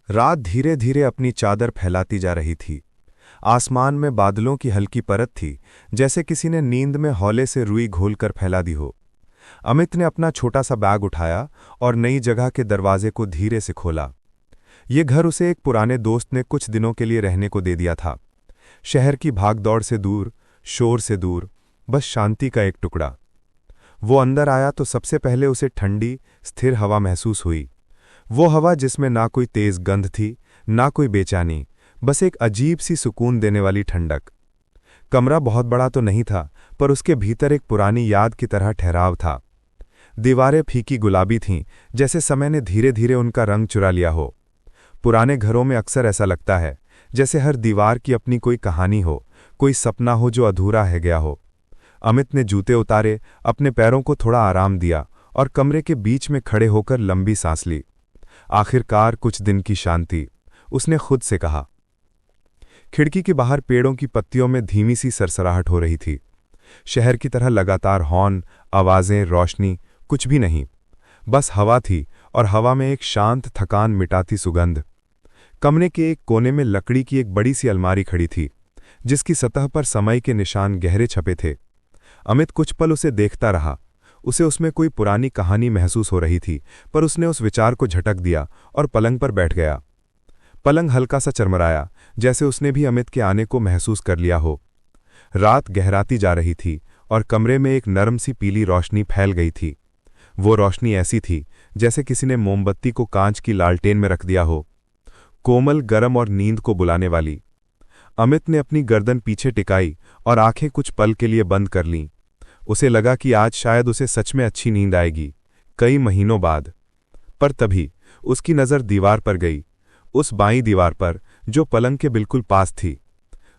रात धीरे धीरे अपनी चादर फैलाती जा रही थी। आसमान में बादलों की हल्की परत थी, जैसे किसी ने नींद में हौले से रुई घोलकर फैला दी हो। अमित ने अपना छोटा सा बैग उठाया और नई जगह के दरवाजे को धीरे से खोला। ये घर उसे एक पुराने दोस्त ने कुछ दिनों के लिए रहने को दे दिया था। शहर की भागदौड़ से दूर, शोर से दूर, बस शांति का एक टुकड़ा। वो अंदर आया तो सबसे पहले उसे ठंडी, स्थिर हवा महसूस हुई। वो हवा जिसमें ना कोई तेज गंध थी, ना कोई बेचैनी, बस एक अजीब सी सुकून देने वाली ठंडक। कमरा बहुत बड़ा तो नहीं था, पर उसके भीतर एक पुरानी याद की तरह ठहराव था। दीवारें फीकी गुलाबी थीं, जैसे समय ने धीरे धीरे उनका रंग चुरा लिया हो। पुराने घरों में अक्सर ऐसा लगता है, जैसे हर दीवार की अपनी कोई कहानी हो, कोई सपना हो जो अधूरा है गया हो। अमित ने जूते उतारे, अपने पैरों को थोड़ा आराम दिया और कमरे के बीच में खड़े होकर लंबी सांस ली। आखिरकार कुछ दिन की शांति, उसने खुद से कहा। खिड़की के बाहर पेड़ों की पत्तियों में धीमी सी सरसराहट हो रही थी। शहर की तरह लगातार हॉर्न, आवाजें, रोशनी, कुछ भी नहीं। बस हवा थी, और हवा में एक शांत, थकान मिटाती सुगंध। कमरे के एक कोने में लकड़ी की एक बड़ी सी अलमारी खड़ी थी, जिसकी सतह पर समय के निशान गहरे छपे थे। अमित कुछ पल उसे देखता रहा। उसे उसमें कोई पुरानी कहानी महसूस हो रही थी, पर उसने उस विचार को झटक दिया और पलंग पर बैठ गया। पलंग हल्का सा चरमराया, जैसे उसने भी अमित के आने को महसूस कर लिया हो। रात गहराती जा रही थी और कमरे में एक नरम सी पीली रोशनी फैल गई थी। वो रोशनी ऐसी थी जैसे किसी ने मोमबत्ती को कांच की लालटेन में रख दिया हो, कोमल, गरम और नींद को बुलाने वाली। अमित ने अपनी गर्दन पीछे टिकाई और आंखें कुछ पल के लिए बंद कर लीं। उसे लगा कि आज शायद उसे सच में अच्छी नींद आएगी, कई महीनों बाद। पर तभी उसकी नज़र दीवार पर गई, उस बाईं दीवार पर जो पलंग के बिल्कुल पास थी।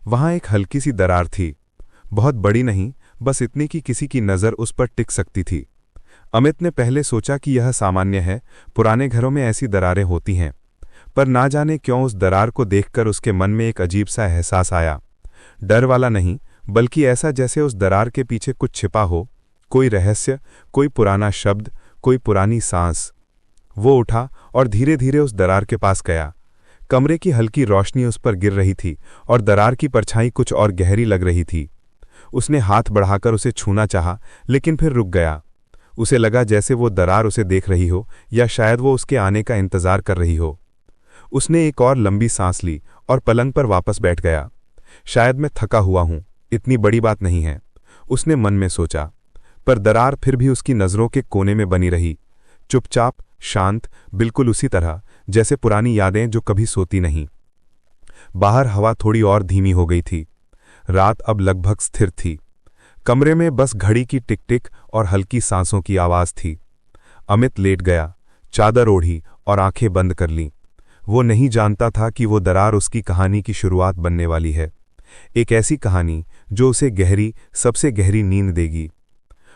वहां एक हल्की सी दरार थी, बहुत बड़ी नहीं, बस इतनी कि किसी की नज़र उस पर टिक सकती थी। अमित ने पहले सोचा कि यह सामान्य है, पुराने घरों में ऐसी दरारें होती हैं। पर ना जाने क्यों उस दरार को देखकर उसके मन में एक अजीब सा एहसास आया। डर वाला नहीं, बल्कि ऐसा जैसे उस दरार के पीछे कुछ छिपा हो, कोई रहस्य, कोई पुराना शब्द, कोई पुरानी सांस। वो उठा और धीरे धीरे उस दरार के पास गया। कमरे की हल्की रोशनी उस पर गिर रही थी और दरार की परछाई कुछ और गहरी लग रही थी। उसने हाथ बढ़ाकर उसे छूना चाहा, लेकिन फिर रुक गया। उसे लगा जैसे वो दरार उसे देख रही हो, या शायद वो उसके आने का इंतजार कर रही हो। उसने एक और लंबी सांस ली और पलंग पर वापस बैठ गया। शायद मैं थका हुआ हूं, इतनी बड़ी बात नहीं है, उसने मन में सोचा। पर दरार फिर भी उसकी नज़रों के कोने में बनी रही, चुपचाप, शांत, बिल्कुल उसी तरह जैसे पुरानी यादें जो कभी सोती नहीं। बाहर हवा थोड़ी और धीमी हो गई थी। रात अब लगभग स्थिर थी। कमरे में बस घड़ी की टिक टिक और हल्की सांसों की आवाज थी। अमित लेट गया, चादर ओढ़ी और आंखें बंद कर लीं। वो नहीं जानता था कि वो दरार उसकी कहानी की शुरुआत बनने वाली है, एक ऐसी कहानी जो उसे गहरी, सबसे गहरी नींद देगी।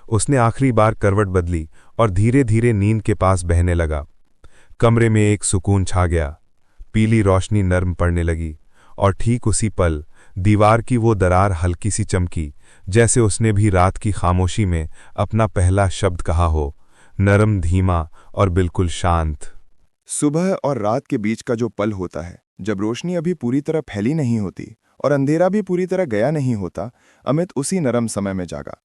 उसने आखिरी बार करवट बदली और धीरे धीरे नींद के पास बहने लगा। कमरे में एक सुकून छा गया। पीली रोशनी नर्म पड़ने लगी और ठीक उसी पल दीवार की वो दरार हल्की सी चमकी, जैसे उसने भी रात की खामोशी में अपना पहला शब्द कहा हो, नरम, धीमा और बिल्कुल शांत। सुबह और रात के बीच का जो पल होता है, जब रोशनी अभी पूरी तरह फैली नहीं होती और अंधेरा भी पूरी तरह गया नहीं होता, अमित उसी नरम समय में जागा।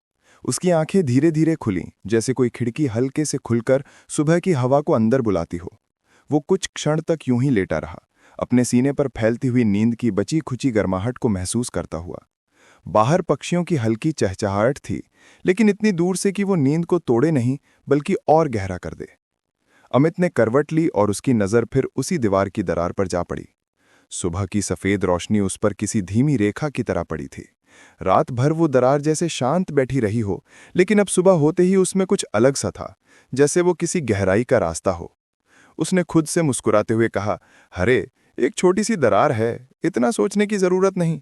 उसकी आंखें धीरे धीरे खुलीं, जैसे कोई खिड़की हल्के से खुलकर सुबह की हवा को अंदर बुलाती हो। वो कुछ क्षण तक यूं ही लेटा रहा, अपने सीने पर फैलती हुई नींद की बची खुची गर्माहट को महसूस करता हुआ। बाहर पक्षियों की हल्की चहचहाहट थी, लेकिन इतनी दूर से कि वो नींद को तोड़े नहीं, बल्कि और गहरा कर दे। अमित ने करवट ली और उसकी नज़र फिर उसी दीवार की दरार पर जा पड़ी। सुबह की सफ़ेद रोशनी उस पर किसी धीमी रेखा की तरह पड़ी थी। रात भर वो दरार जैसे शांत बैठी रही हो, लेकिन अब सुबह होते ही उसमें कुछ अलग सा था, जैसे वो किसी गहराई का रास्ता हो। उसने खुद से मुस्कुराते हुए कहा, अरे, एक छोटी सी दरार है, इतना सोचने की जरूरत नहीं।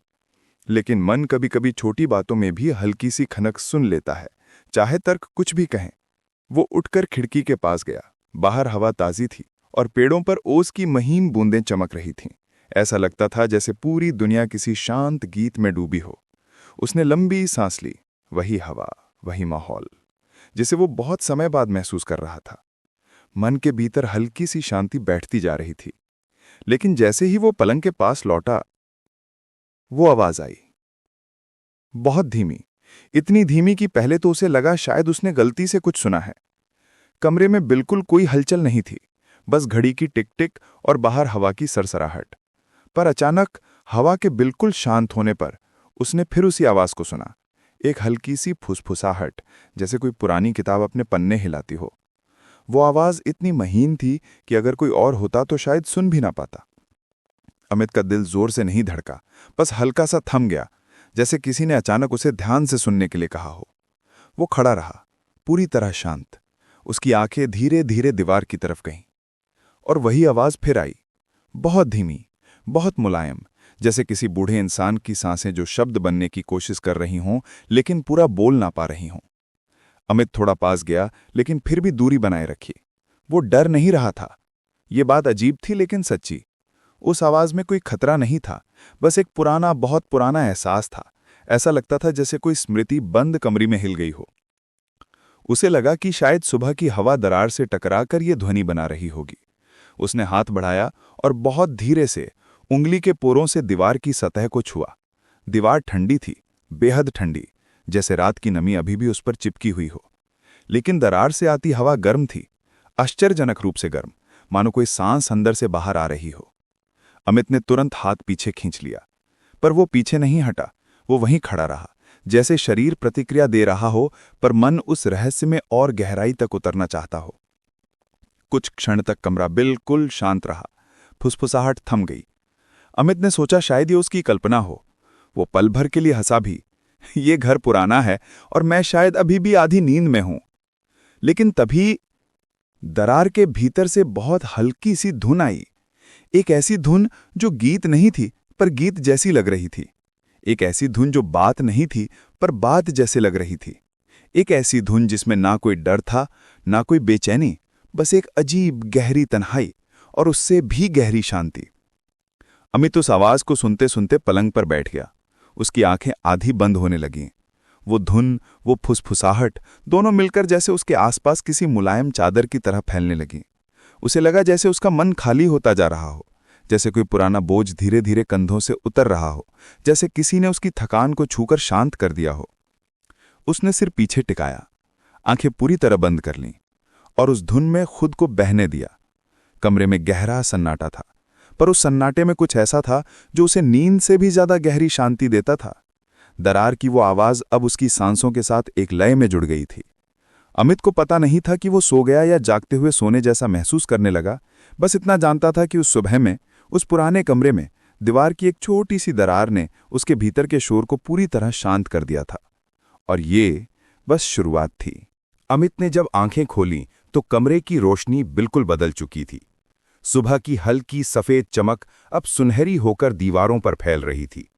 लेकिन मन कभी कभी छोटी बातों में भी हल्की सी खनक सुन लेता है, चाहे तर्क कुछ भी कहें। वो उठकर खिड़की के पास गया। बाहर हवा ताजी थी और पेड़ों पर ओस की महीन बूंदें चमक रही थीं। ऐसा लगता था जैसे पूरी दुनिया किसी शांत गीत में डूबी हो। उसने लंबी सांस ली, वही हवा, वही माहौल, जिसे वो बहुत समय बाद महसूस कर रहा था। मन के भीतर हल्की सी शांति बैठती जा रही थी। लेकिन जैसे ही वो पलंग के पास लौटा, वो आवाज आई, बहुत धीमी, इतनी धीमी कि पहले तो उसे लगा शायद उसने गलती से कुछ सुना है। कमरे में बिल्कुल कोई हलचल नहीं थी, बस घड़ी की टिक टिक और बाहर हवा की सरसराहट। पर अचानक हवा के बिल्कुल शांत होने पर उसने फिर उसी आवाज को सुना, एक हल्की सी फुसफुसाहट, जैसे कोई पुरानी किताब अपने पन्ने हिलाती हो। वो आवाज इतनी महीन थी कि अगर कोई और होता तो शायद सुन भी ना पाता। अमित का दिल जोर से नहीं धड़का, बस हल्का सा थम गया, जैसे किसी ने अचानक उसे ध्यान से सुनने के लिए कहा हो। वो खड़ा रहा, पूरी तरह शांत। उसकी आंखें धीरे धीरे दीवार की तरफ गईं, और वही आवाज फिर आई, बहुत धीमी, बहुत मुलायम, जैसे किसी बूढ़े इंसान की सांसें जो शब्द बनने की कोशिश कर रही हों लेकिन पूरा बोल ना पा रही हों। अमित थोड़ा पास गया, लेकिन फिर भी दूरी बनाए रखी। वो डर नहीं रहा था। ये बात अजीब थी लेकिन सच्ची। उस आवाज में कोई खतरा नहीं था, बस एक पुराना, बहुत पुराना एहसास था। ऐसा लगता था जैसे कोई स्मृति बंद कमरे में हिल गई हो। उसे लगा कि शायद सुबह की हवा दरार से टकराकर ये ध्वनि बना रही होगी। उसने हाथ बढ़ाया और बहुत धीरे से उंगली के पोरों से दीवार की सतह को छुआ। दीवार ठंडी थी, बेहद ठंडी, जैसे रात की नमी अभी भी उस पर चिपकी हुई हो। लेकिन दरार से आती हवा गर्म थी, आश्चर्यजनक रूप से गर्म, मानो कोई सांस अंदर से बाहर आ रही हो। अमित ने तुरंत हाथ पीछे खींच लिया, पर वो पीछे नहीं हटा। वो वहीं खड़ा रहा, जैसे शरीर प्रतिक्रिया दे रहा हो, पर मन उस रहस्य में और गहराई तक उतरना चाहता हो। कुछ क्षण तक कमरा बिल्कुल शांत रहा। फुसफुसाहट थम गई। अमित ने सोचा शायद ये उसकी कल्पना हो। वो पल भर के लिए हंसा भी। ये घर पुराना है और मैं शायद अभी भी आधी नींद में हूं। लेकिन तभी दरार के भीतर से बहुत हल्की सी धुन आई। एक ऐसी धुन जो गीत नहीं थी पर गीत जैसी लग रही थी। एक ऐसी धुन जो बात नहीं थी पर बात जैसे लग रही थी। एक ऐसी धुन जिसमें ना कोई डर था, ना कोई बेचैनी, बस एक अजीब गहरी तन्हाई और उससे भी गहरी शांति। अमित उस आवाज को सुनते सुनते पलंग पर बैठ गया। उसकी आंखें आधी बंद होने लगीं। वो धुन, वो फुसफुसाहट, दोनों मिलकर जैसे उसके आसपास किसी मुलायम चादर की तरह फैलने लगीं। उसे लगा जैसे उसका मन खाली होता जा रहा हो, जैसे कोई पुराना बोझ धीरे धीरे कंधों से उतर रहा हो, जैसे किसी ने उसकी थकान को छूकर शांत कर दिया हो। उसने सिर पीछे टिकाया, आंखें पूरी तरह बंद कर लीं और उस धुन में खुद को बहने दिया। कमरे में गहरा सन्नाटा था, पर उस सन्नाटे में कुछ ऐसा था जो उसे नींद से भी ज्यादा गहरी शांति देता था। दरार की वो आवाज अब उसकी सांसों के साथ एक लय में जुड़ गई थी। अमित को पता नहीं था कि वो सो गया या जागते हुए सोने जैसा महसूस करने लगा। बस इतना जानता था कि उस सुबह में, उस पुराने कमरे में, दीवार की एक छोटी सी दरार ने उसके भीतर के शोर को पूरी तरह शांत कर दिया था। और ये बस शुरुआत थी। अमित ने जब आंखें खोलीं तो कमरे की रोशनी बिल्कुल बदल चुकी थी। सुबह की हल्की सफेद चमक अब सुनहरी होकर दीवारों पर फैल रही थी।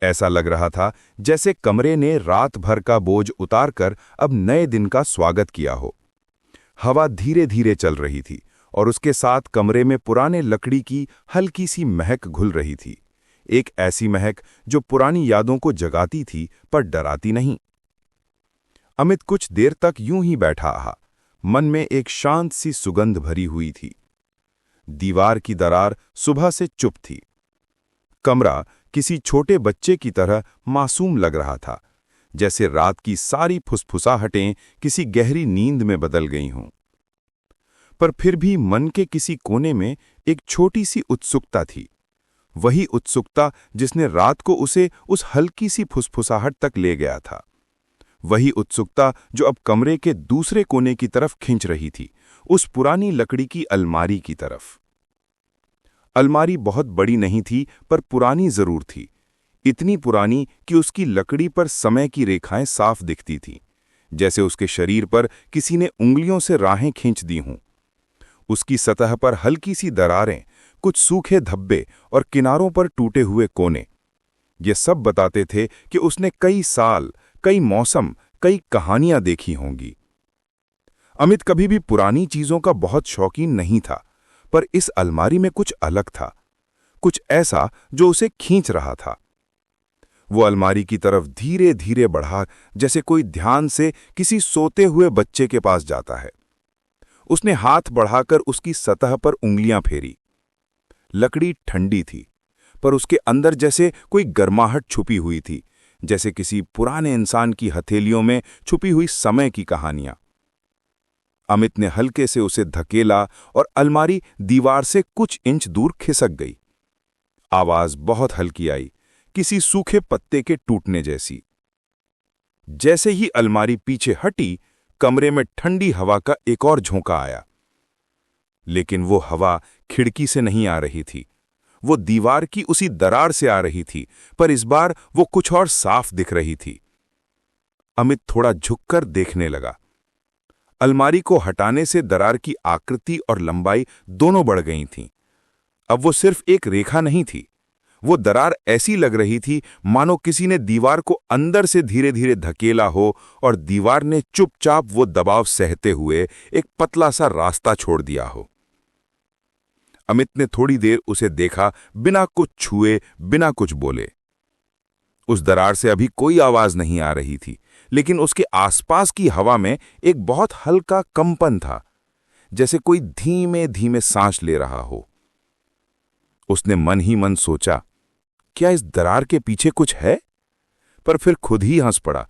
ऐसा लग रहा था जैसे कमरे ने रात भर का बोझ उतारकर अब नए दिन का स्वागत किया हो। हवा धीरे धीरे चल रही थी और उसके साथ कमरे में पुराने लकड़ी की हल्की सी महक घुल रही थी। एक ऐसी महक जो पुरानी यादों को जगाती थी पर डराती नहीं। अमित कुछ देर तक यूं ही बैठा रहा। मन में एक शांत सी सुगंध भरी हुई थी। दीवार की दरार सुबह से चुप थी। कमरा किसी छोटे बच्चे की तरह मासूम लग रहा था, जैसे रात की सारी फुसफुसाहटें किसी गहरी नींद में बदल गई हों। पर फिर भी मन के किसी कोने में एक छोटी सी उत्सुकता थी। वही उत्सुकता जिसने रात को उसे उस हल्की सी फुसफुसाहट तक ले गया था। वही उत्सुकता जो अब कमरे के दूसरे कोने की तरफ खींच रही थी, उस पुरानी लकड़ी की अलमारी की तरफ। अलमारी बहुत बड़ी नहीं थी पर पुरानी जरूर थी। इतनी पुरानी कि उसकी लकड़ी पर समय की रेखाएं साफ दिखती थीं, जैसे उसके शरीर पर किसी ने उंगलियों से राहें खींच दी हों। उसकी सतह पर हल्की सी दरारें, कुछ सूखे धब्बे और किनारों पर टूटे हुए कोने, ये सब बताते थे कि उसने कई साल, कई मौसम, कई कहानियां देखी होंगी। अमित कभी भी पुरानी चीजों का बहुत शौकीन नहीं था, पर इस अलमारी में कुछ अलग था, कुछ ऐसा जो उसे खींच रहा था। वो अलमारी की तरफ धीरे धीरे बढ़ा, जैसे कोई ध्यान से किसी सोते हुए बच्चे के पास जाता है। उसने हाथ बढ़ाकर उसकी सतह पर उंगलियां फेरी। लकड़ी ठंडी थी, पर उसके अंदर जैसे कोई गर्माहट छुपी हुई थी, जैसे किसी पुराने इंसान की हथेलियों में छुपी हुई समय की कहानियां। अमित ने हल्के से उसे धकेला और अलमारी दीवार से कुछ इंच दूर खिसक गई। आवाज बहुत हल्की आई, किसी सूखे पत्ते के टूटने जैसी। जैसे ही अलमारी पीछे हटी, कमरे में ठंडी हवा का एक और झोंका आया। लेकिन वो हवा खिड़की से नहीं आ रही थी, वो दीवार की उसी दरार से आ रही थी, पर इस बार वो कुछ और साफ दिख रही थी। अमित थोड़ा झुककर देखने लगा। अलमारी को हटाने से दरार की आकृति और लंबाई दोनों बढ़ गई थीं। अब वो सिर्फ एक रेखा नहीं थी, वो दरार ऐसी लग रही थी मानो किसी ने दीवार को अंदर से धीरे धीरे धकेला हो और दीवार ने चुपचाप वो दबाव सहते हुए एक पतला सा रास्ता छोड़ दिया हो। अमित ने थोड़ी देर उसे देखा, बिना कुछ छुए, बिना कुछ बोले। उस दरार से अभी कोई आवाज नहीं आ रही थी, लेकिन उसके आसपास की हवा में एक बहुत हल्का कंपन था, जैसे कोई धीमे धीमे सांस ले रहा हो। उसने मन ही मन सोचा, क्या इस दरार के पीछे कुछ है? पर फिर खुद ही हंस पड़ा।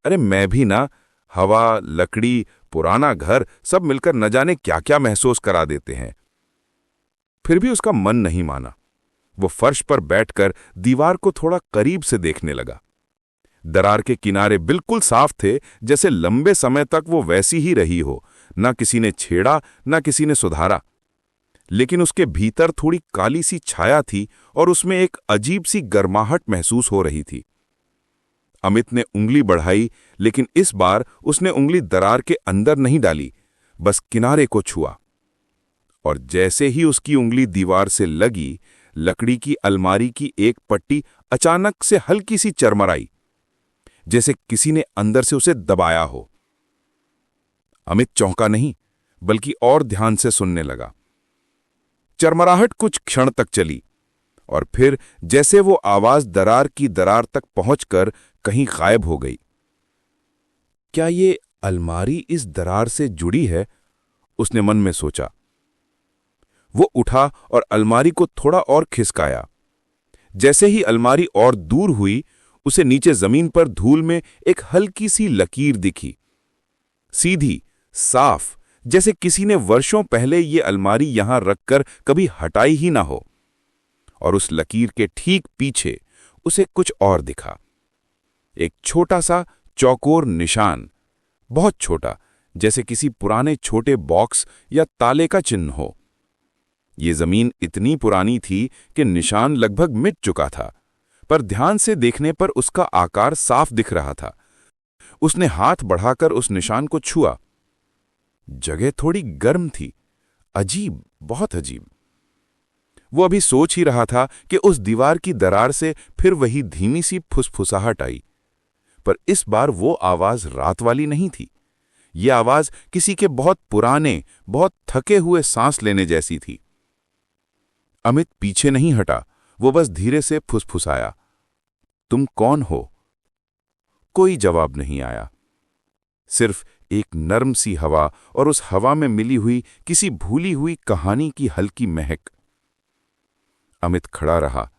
अरे मैं भी ना, हवा, लकड़ी, पुराना घर सब मिलकर न जाने क्या क्या महसूस करा देते हैं। फिर भी उसका मन नहीं माना। वो फर्श पर बैठकर दीवार को थोड़ा करीब से देखने लगा। दरार के किनारे बिल्कुल साफ थे, जैसे लंबे समय तक वो वैसी ही रही हो, ना किसी ने छेड़ा, ना किसी ने सुधारा। लेकिन उसके भीतर थोड़ी काली सी छाया थी और उसमें एक अजीब सी गर्माहट महसूस हो रही थी। अमित ने उंगली बढ़ाई, लेकिन इस बार उसने उंगली दरार के अंदर नहीं डाली, बस किनारे को छुआ। और जैसे ही उसकी उंगली दीवार से लगी, लकड़ी की अलमारी की एक पट्टी अचानक से हल्की सी चरमराई, जैसे किसी ने अंदर से उसे दबाया हो। अमित चौंका नहीं, बल्कि और ध्यान से सुनने लगा। चरमराहट कुछ क्षण तक चली और फिर जैसे वो आवाज दरार की दरार तक पहुंचकर कहीं गायब हो गई। क्या ये अलमारी इस दरार से जुड़ी है? उसने मन में सोचा। वो उठा और अलमारी को थोड़ा और खिसकाया। जैसे ही अलमारी और दूर हुई, उसे नीचे जमीन पर धूल में एक हल्की सी लकीर दिखी, सीधी, साफ, जैसे किसी ने वर्षों पहले ये अलमारी यहां रखकर कभी हटाई ही ना हो। और उस लकीर के ठीक पीछे उसे कुछ और दिखा, एक छोटा सा चौकोर निशान, बहुत छोटा, जैसे किसी पुराने छोटे बॉक्स या ताले का चिन्ह हो। ये जमीन इतनी पुरानी थी कि निशान लगभग मिट चुका था, पर ध्यान से देखने पर उसका आकार साफ दिख रहा था। उसने हाथ बढ़ाकर उस निशान को छुआ। जगह थोड़ी गर्म थी, अजीब, बहुत अजीब। वो अभी सोच ही रहा था कि उस दीवार की दरार से फिर वही धीमी सी फुसफुसाहट आई, पर इस बार वो आवाज रात वाली नहीं थी। ये आवाज किसी के बहुत पुराने, बहुत थके हुए सांस लेने जैसी थी। अमित पीछे नहीं हटा, वो बस धीरे से फुसफुसाया, तुम कौन हो? कोई जवाब नहीं आया, सिर्फ एक नर्म सी हवा और उस हवा में मिली हुई किसी भूली हुई कहानी की हल्की महक। अमित खड़ा रहा।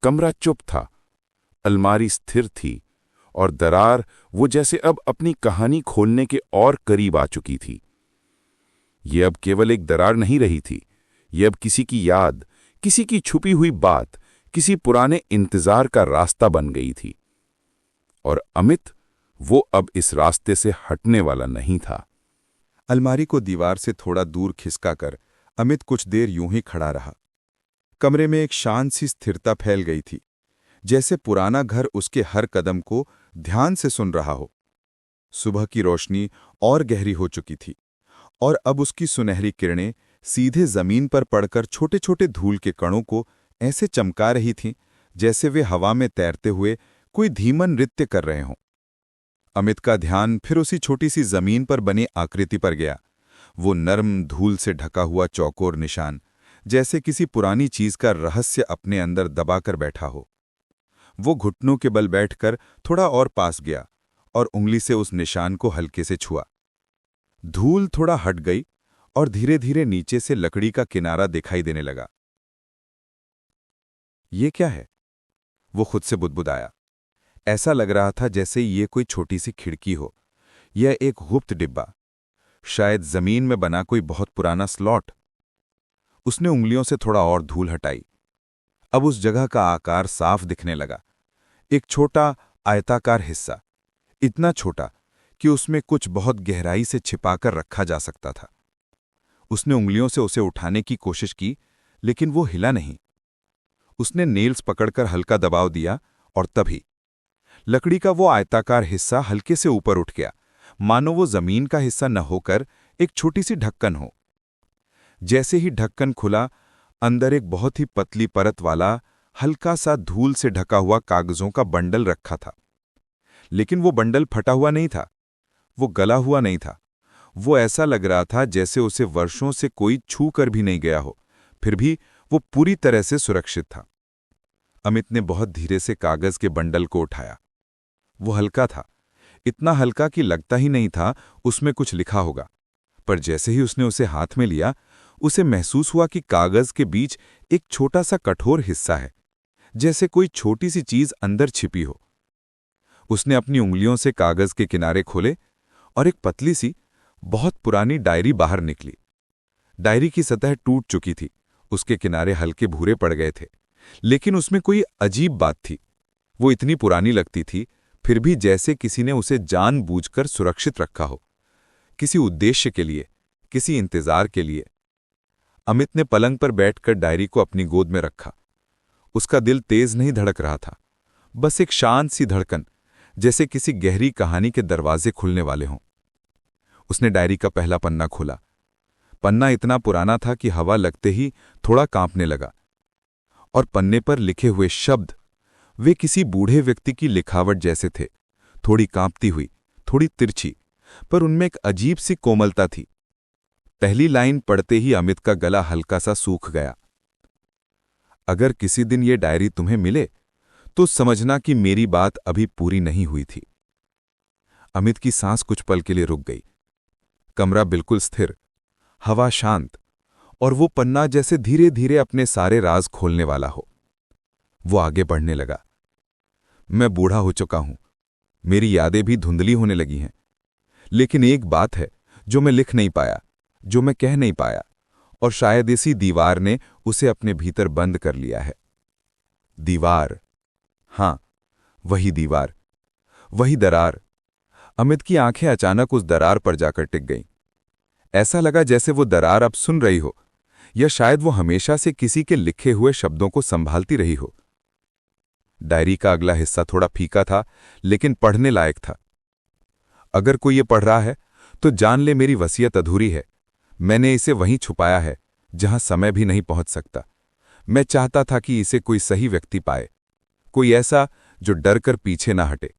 कमरा चुप था, अलमारी स्थिर थी और दरार वो जैसे अब अपनी कहानी खोलने के और करीब आ चुकी थी। ये अब केवल एक दरार नहीं रही थी, ये अब किसी की याद, किसी की छुपी हुई बात, किसी पुराने इंतजार का रास्ता बन गई थी। और अमित, वो अब इस रास्ते से हटने वाला नहीं था। अलमारी को दीवार से थोड़ा दूर खिसकाकर अमित कुछ देर यूं ही खड़ा रहा। कमरे में एक शांत सी स्थिरता फैल गई थी, जैसे पुराना घर उसके हर कदम को ध्यान से सुन रहा हो। सुबह की रोशनी और गहरी हो चुकी थी और अब उसकी सुनहरी किरणें सीधे जमीन पर पड़कर छोटे छोटे धूल के कणों को ऐसे चमका रही थीं, जैसे वे हवा में तैरते हुए कोई धीमन नृत्य कर रहे हों। अमित का ध्यान फिर उसी छोटी सी जमीन पर बनी आकृति पर गया। वो नर्म धूल से ढका हुआ चौकोर निशान, जैसे किसी पुरानी चीज का रहस्य अपने अंदर दबाकर बैठा हो। वो घुटनों के बल बैठकर थोड़ा और पास गया और उंगली से उस निशान को हल्के से छुआ। धूल थोड़ा हट गई और धीरे धीरे नीचे से लकड़ी का किनारा दिखाई देने लगा। ये क्या है? वो खुद से बुदबुदाया। ऐसा लग रहा था जैसे ये कोई छोटी सी खिड़की हो, यह एक गुप्त डिब्बा, शायद जमीन में बना कोई बहुत पुराना स्लॉट। उसने उंगलियों से थोड़ा और धूल हटाई। अब उस जगह का आकार साफ दिखने लगा। एक छोटा आयताकार हिस्सा, इतना छोटा कि उसमें कुछ बहुत गहराई से छिपाकर रखा जा सकता था। उसने उंगलियों से उसे उठाने की कोशिश की, लेकिन वो हिला नहीं। उसने नेल्स पकड़कर हल्का दबाव दिया और तभी लकड़ी का वो आयताकार हिस्सा हल्के से ऊपर उठ गया, मानो वो जमीन का हिस्सा न होकर एक छोटी सी ढक्कन हो। जैसे ही ढक्कन खुला, अंदर एक बहुत ही पतली परत वाला हल्का सा धूल से ढका हुआ कागजों का बंडल रखा था। लेकिन वो बंडल फटा हुआ नहीं था, वो गला हुआ नहीं था। वो ऐसा लग रहा था जैसे उसे वर्षों से कोई छू कर भी नहीं गया हो, फिर भी वो पूरी तरह से सुरक्षित था। अमित ने बहुत धीरे से कागज के बंडल को उठाया। वो हल्का था, इतना हल्का कि लगता ही नहीं था उसमें कुछ लिखा होगा। पर जैसे ही उसने उसे हाथ में लिया, उसे महसूस हुआ कि कागज के बीच एक छोटा सा कठोर हिस्सा है, जैसे कोई छोटी सी चीज अंदर छिपी हो। उसने अपनी उंगलियों से कागज के किनारे खोले और एक पतली सी, बहुत पुरानी डायरी बाहर निकली। डायरी की सतह टूट चुकी थी, उसके किनारे हल्के भूरे पड़ गए थे, लेकिन उसमें कोई अजीब बात थी। वो इतनी पुरानी लगती थी, फिर भी जैसे किसी ने उसे जानबूझकर सुरक्षित रखा हो, किसी उद्देश्य के लिए, किसी इंतजार के लिए। अमित ने पलंग पर बैठकर डायरी को अपनी गोद में रखा। उसका दिल तेज नहीं धड़क रहा था, बस एक शांत सी धड़कन, जैसे किसी गहरी कहानी के दरवाजे खुलने वाले हों। उसने डायरी का पहला पन्ना खोला। पन्ना इतना पुराना था कि हवा लगते ही थोड़ा कांपने लगा, और पन्ने पर लिखे हुए शब्द वे किसी बूढ़े व्यक्ति की लिखावट जैसे थे, थोड़ी कांपती हुई, थोड़ी तिरछी, पर उनमें एक अजीब सी कोमलता थी। पहली लाइन पढ़ते ही अमित का गला हल्का सा सूख गया। अगर किसी दिन ये डायरी तुम्हें मिले तो समझना कि मेरी बात अभी पूरी नहीं हुई थी। अमित की सांस कुछ पल के लिए रुक गई। कमरा बिल्कुल स्थिर, हवा शांत, और वो पन्ना जैसे धीरे धीरे अपने सारे राज खोलने वाला हो। वो आगे बढ़ने लगा। मैं बूढ़ा हो चुका हूं, मेरी यादें भी धुंधली होने लगी हैं, लेकिन एक बात है जो मैं लिख नहीं पाया, जो मैं कह नहीं पाया, और शायद इसी दीवार ने उसे अपने भीतर बंद कर लिया है। दीवार, हां, वही दीवार, वही दरार। अमित की आंखें अचानक उस दरार पर जाकर टिक गईं। ऐसा लगा जैसे वो दरार अब सुन रही हो, या शायद वो हमेशा से किसी के लिखे हुए शब्दों को संभालती रही हो। डायरी का अगला हिस्सा थोड़ा फीका था, लेकिन पढ़ने लायक था। अगर कोई ये पढ़ रहा है तो जान ले मेरी वसीयत अधूरी है। मैंने इसे वहीं छुपाया है जहां समय भी नहीं पहुंच सकता। मैं चाहता था कि इसे कोई सही व्यक्ति पाए, कोई ऐसा जो डर कर पीछे ना हटे।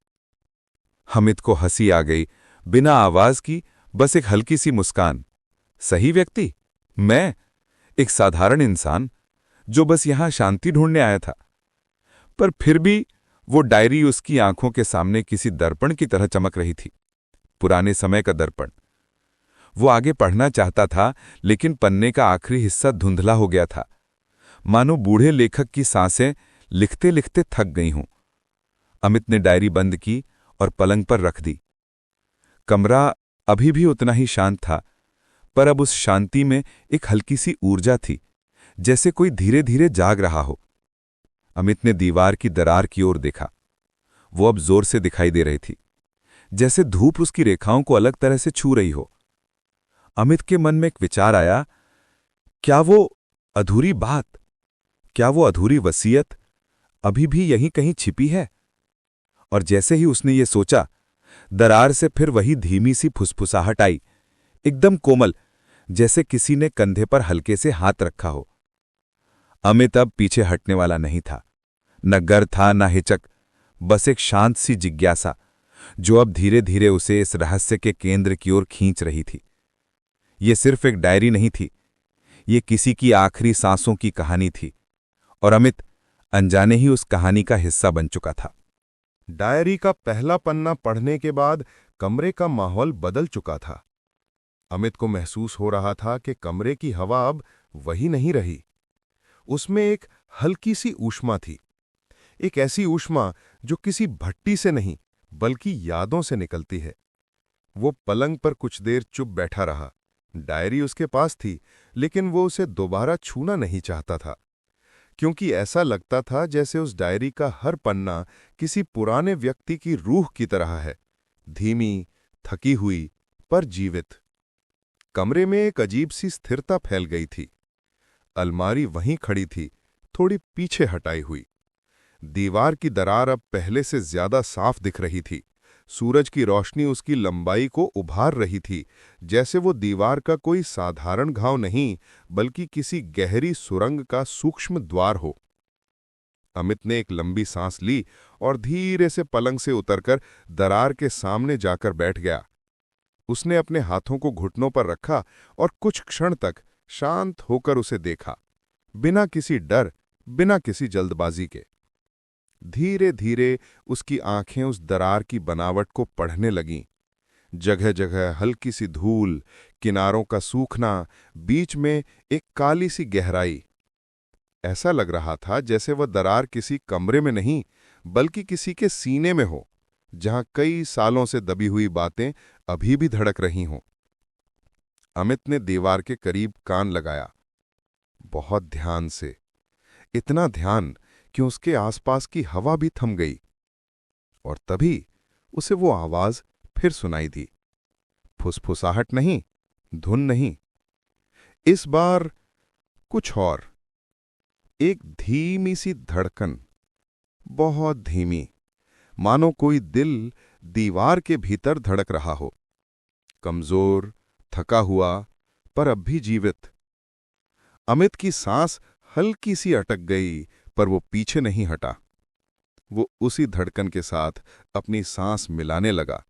अमित को हंसी आ गई, बिना आवाज की, बस एक हल्की सी मुस्कान। सही व्यक्ति? मैं, एक साधारण इंसान जो बस यहां शांति ढूंढने आया था। पर फिर भी वो डायरी उसकी आंखों के सामने किसी दर्पण की तरह चमक रही थी, पुराने समय का दर्पण। वो आगे पढ़ना चाहता था, लेकिन पन्ने का आखिरी हिस्सा धुंधला हो गया था, मानो बूढ़े लेखक की सांसें लिखते लिखते थक गई हों। अमित ने डायरी बंद की और पलंग पर रख दी। कमरा अभी भी उतना ही शांत था, पर अब उस शांति में एक हल्की सी ऊर्जा थी, जैसे कोई धीरे धीरे जाग रहा हो। अमित ने दीवार की दरार की ओर देखा। वो अब जोर से दिखाई दे रही थी, जैसे धूप उसकी रेखाओं को अलग तरह से छू रही हो। अमित के मन में एक विचार आया, क्या वो अधूरी बात, क्या वो अधूरी वसीयत अभी भी यहीं कहीं छिपी है? और जैसे ही उसने ये सोचा, दरार से फिर वही धीमी सी फुसफुसाहट आई, एकदम कोमल, जैसे किसी ने कंधे पर हल्के से हाथ रखा हो। अमित अब पीछे हटने वाला नहीं था, न गर था न हिचक, बस एक शांत सी जिज्ञासा जो अब धीरे धीरे उसे इस रहस्य के केंद्र की ओर खींच रही थी। ये सिर्फ एक डायरी नहीं थी, ये किसी की आखिरी सांसों की कहानी थी, और अमित अनजाने ही उस कहानी का हिस्सा बन चुका था। डायरी का पहला पन्ना पढ़ने के बाद कमरे का माहौल बदल चुका था। अमित को महसूस हो रहा था कि कमरे की हवा अब वही नहीं रही। उसमें एक हल्की सी ऊष्मा थी, एक ऐसी ऊष्मा जो किसी भट्टी से नहीं बल्कि यादों से निकलती है। वो पलंग पर कुछ देर चुप बैठा रहा। डायरी उसके पास थी, लेकिन वो उसे दोबारा छूना नहीं चाहता था, क्योंकि ऐसा लगता था जैसे उस डायरी का हर पन्ना किसी पुराने व्यक्ति की रूह की तरह है, धीमी, थकी हुई, पर जीवित। कमरे में एक अजीब सी स्थिरता फैल गई थी। अलमारी वहीं खड़ी थी, थोड़ी पीछे हटाई हुई। दीवार की दरार अब पहले से ज्यादा साफ दिख रही थी। सूरज की रोशनी उसकी लंबाई को उभार रही थी, जैसे वो दीवार का कोई साधारण घाव नहीं, बल्कि किसी गहरी सुरंग का सूक्ष्म द्वार हो। अमित ने एक लंबी सांस ली और धीरे से पलंग से उतरकर दरार के सामने जाकर बैठ गया। उसने अपने हाथों को घुटनों पर रखा और कुछ क्षण तक शांत होकर उसे देखा, बिना किसी डर, बिना किसी जल्दबाजी के। धीरे धीरे उसकी आंखें उस दरार की बनावट को पढ़ने लगीं। जगह जगह हल्की सी धूल, किनारों का सूखना, बीच में एक काली सी गहराई। ऐसा लग रहा था जैसे वह दरार किसी कमरे में नहीं, बल्कि किसी के सीने में हो, जहां कई सालों से दबी हुई बातें अभी भी धड़क रही हों। अमित ने दीवार के करीब कान लगाया, बहुत ध्यान से, इतना ध्यान कि उसके आसपास की हवा भी थम गई। और तभी उसे वो आवाज फिर सुनाई दी। फुसफुसाहट नहीं, धुन नहीं, इस बार कुछ और। एक धीमी सी धड़कन, बहुत धीमी, मानो कोई दिल दीवार के भीतर धड़क रहा हो, कमजोर, थका हुआ, पर अब भी जीवित। अमित की सांस हल्की सी अटक गई, पर वो पीछे नहीं हटा। वो उसी धड़कन के साथ अपनी सांस मिलाने लगा,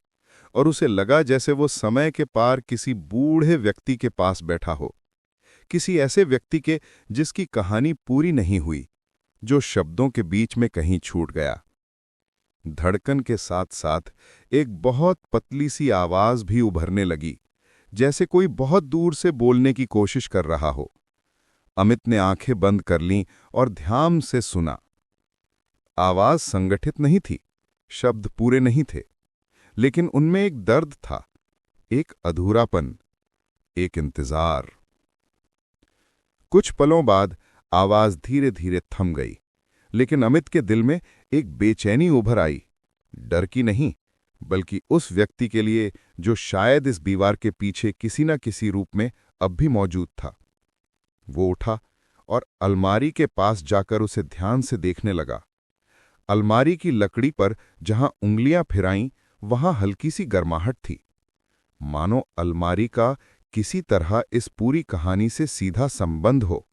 और उसे लगा जैसे वो समय के पार किसी बूढ़े व्यक्ति के पास बैठा हो, किसी ऐसे व्यक्ति के जिसकी कहानी पूरी नहीं हुई, जो शब्दों के बीच में कहीं छूट गया। धड़कन के साथ साथ एक बहुत पतली सी आवाज भी उभरने लगी, जैसे कोई बहुत दूर से बोलने की कोशिश कर रहा हो। अमित ने आंखें बंद कर लीं और ध्यान से सुना। आवाज संगठित नहीं थी, शब्द पूरे नहीं थे, लेकिन उनमें एक दर्द था, एक अधूरापन, एक इंतजार। कुछ पलों बाद आवाज धीरे धीरे थम गई, लेकिन अमित के दिल में एक बेचैनी उभर आई, डर की नहीं, बल्कि उस व्यक्ति के लिए जो शायद इस दीवार के पीछे किसी न किसी रूप में अब भी मौजूद था। वो उठा और अलमारी के पास जाकर उसे ध्यान से देखने लगा। अलमारी की लकड़ी पर जहां उंगलियां फिराईं, वहां हल्की सी गर्माहट थी, मानो अलमारी का किसी तरह इस पूरी कहानी से सीधा संबंध हो।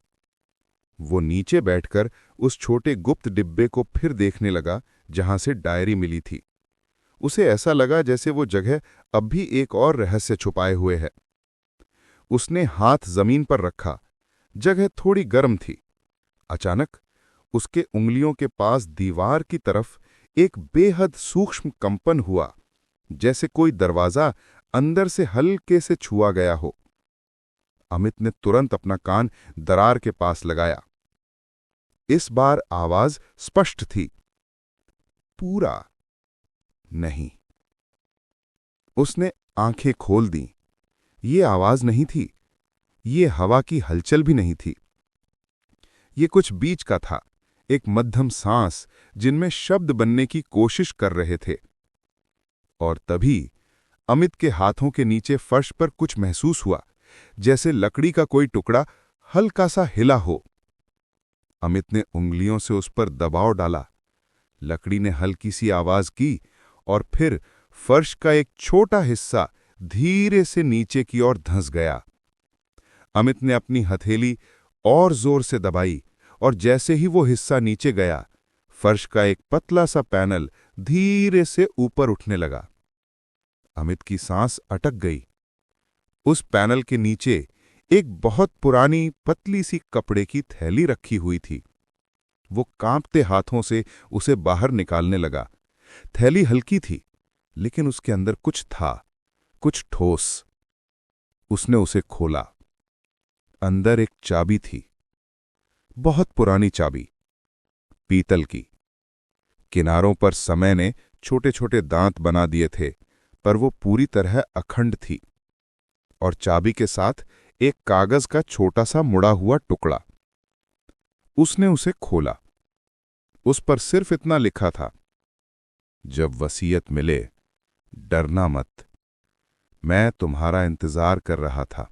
वो नीचे बैठकर उस छोटे गुप्त डिब्बे को फिर देखने लगा जहां से डायरी मिली थी। उसे ऐसा लगा जैसे वो जगह अब भी एक और रहस्य छुपाए हुए है। उसने हाथ जमीन पर रखा, जगह थोड़ी गर्म थी। अचानक उसके उंगलियों के पास दीवार की तरफ एक बेहद सूक्ष्म कंपन हुआ, जैसे कोई दरवाजा अंदर से हल्के से छुआ गया हो। अमित ने तुरंत अपना कान दरार के पास लगाया। इस बार आवाज स्पष्ट थी, पूरा नहीं। उसने आंखें खोल दी। ये आवाज नहीं थी, ये हवा की हलचल भी नहीं थी। ये कुछ बीच का था, एक मध्यम सांस जिनमें शब्द बनने की कोशिश कर रहे थे। और तभी अमित के हाथों के नीचे फर्श पर कुछ महसूस हुआ, जैसे लकड़ी का कोई टुकड़ा हल्का सा हिला हो। अमित ने उंगलियों से उस पर दबाव डाला। लकड़ी ने हल्की सी आवाज की और फिर फर्श का एक छोटा हिस्सा धीरे से नीचे की ओर धंस गया। अमित ने अपनी हथेली और जोर से दबाई और जैसे ही वो हिस्सा नीचे गया, फर्श का एक पतला सा पैनल धीरे से ऊपर उठने लगा। अमित की सांस अटक गई। उस पैनल के नीचे एक बहुत पुरानी पतली सी कपड़े की थैली रखी हुई थी। वो कांपते हाथों से उसे बाहर निकालने लगा। थैली हल्की थी, लेकिन उसके अंदर कुछ था, कुछ ठोस। उसने उसे खोला। अंदर एक चाबी थी, बहुत पुरानी चाबी, पीतल की। किनारों पर समय ने छोटे छोटे दांत बना दिए थे, पर वो पूरी तरह अखंड थी। और चाबी के साथ एक कागज का छोटा सा मुड़ा हुआ टुकड़ा। उसने उसे खोला। उस पर सिर्फ इतना लिखा था, जब वसीयत मिले डरना मत, मैं तुम्हारा इंतजार कर रहा था।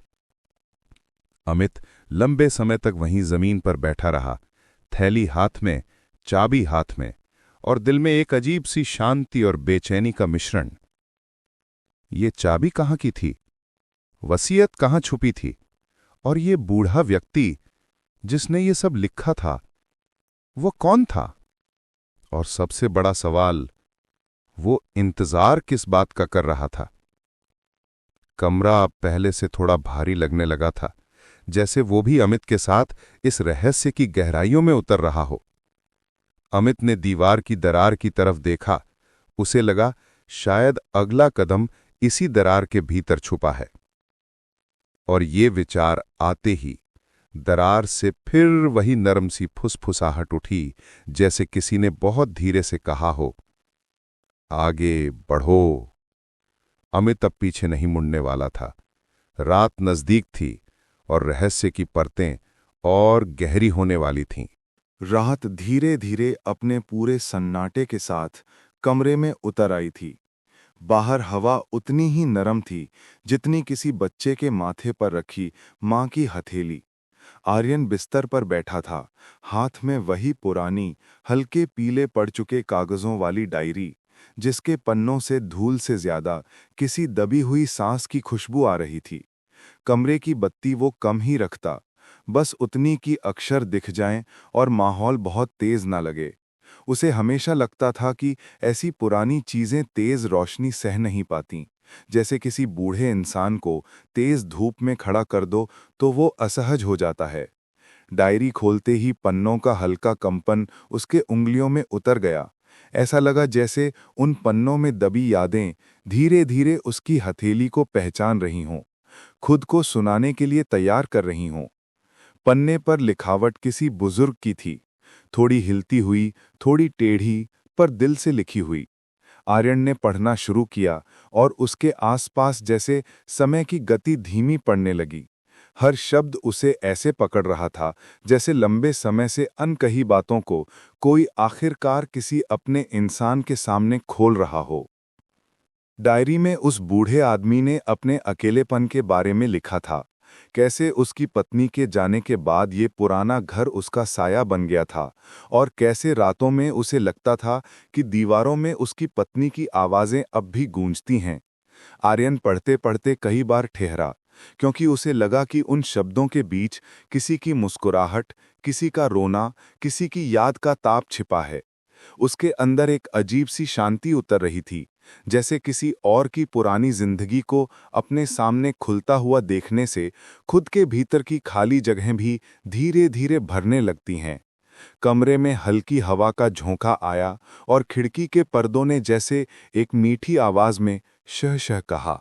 अमित लंबे समय तक वहीं जमीन पर बैठा रहा, थैली हाथ में, चाबी हाथ में, और दिल में एक अजीब सी शांति और बेचैनी का मिश्रण। ये चाबी कहाँ की थी? वसीयत कहाँ छुपी थी? और ये बूढ़ा व्यक्ति जिसने ये सब लिखा था, वो कौन था? और सबसे बड़ा सवाल, वो इंतजार किस बात का कर रहा था? कमरा अब पहले से थोड़ा भारी लगने लगा था, जैसे वो भी अमित के साथ इस रहस्य की गहराइयों में उतर रहा हो। अमित ने दीवार की दरार की तरफ देखा। उसे लगा शायद अगला कदम इसी दरार के भीतर छुपा है। और ये विचार आते ही दरार से फिर वही नरम सी फुसफुसाहट उठी, जैसे किसी ने बहुत धीरे से कहा हो, आगे बढ़ो। अमित अब पीछे नहीं मुड़ने वाला था। रात नजदीक थी और रहस्य की परतें और गहरी होने वाली थीं। रात धीरे धीरे अपने पूरे सन्नाटे के साथ कमरे में उतर आई थी। बाहर हवा उतनी ही नरम थी जितनी किसी बच्चे के माथे पर रखी मां की हथेली। आर्यन बिस्तर पर बैठा था, हाथ में वही पुरानी, हल्के पीले पड़ चुके कागजों वाली डायरी, जिसके पन्नों से धूल से ज्यादा किसी दबी हुई सांस की खुशबू आ रही थी। कमरे की बत्ती वो कम ही रखता, बस उतनी कि अक्षर दिख जाएं और माहौल बहुत तेज ना लगे। उसे हमेशा लगता था कि ऐसी पुरानी चीजें तेज रोशनी सह नहीं पातीं, जैसे किसी बूढ़े इंसान को तेज धूप में खड़ा कर दो तो वो असहज हो जाता है। डायरी खोलते ही पन्नों का हल्का कंपन उसके उंगलियों में उतर गया। ऐसा लगा जैसे उन पन्नों में दबी यादें धीरे धीरे उसकी हथेली को पहचान रही हों, खुद को सुनाने के लिए तैयार कर रही हों। पन्ने पर लिखावट किसी बुजुर्ग की थी, थोड़ी हिलती हुई, थोड़ी टेढ़ी, पर दिल से लिखी हुई। आर्यन ने पढ़ना शुरू किया और उसके आसपास जैसे समय की गति धीमी पड़ने लगी। हर शब्द उसे ऐसे पकड़ रहा था जैसे लंबे समय से अनकही बातों को कोई आखिरकार किसी अपने इंसान के सामने खोल रहा हो। डायरी में उस बूढ़े आदमी ने अपने अकेलेपन के बारे में लिखा था, कैसे उसकी पत्नी के जाने के बाद ये पुराना घर उसका साया बन गया था, और कैसे रातों में उसे लगता था कि दीवारों में उसकी पत्नी की आवाज़ें अब भी गूंजती हैं। आर्यन पढ़ते पढ़ते कई बार ठहरा, क्योंकि उसे लगा कि उन शब्दों के बीच किसी की मुस्कुराहट, किसी का रोना, किसी की याद का ताप छिपा है। उसके अंदर एक अजीब सी शांति उतर रही थी, जैसे किसी और की पुरानी जिंदगी को अपने सामने खुलता हुआ देखने से खुद के भीतर की खाली जगहें भी धीरे धीरे भरने लगती हैं। कमरे में हल्की हवा का झोंका आया और खिड़की के पर्दों ने जैसे एक मीठी आवाज में शह शह कहा।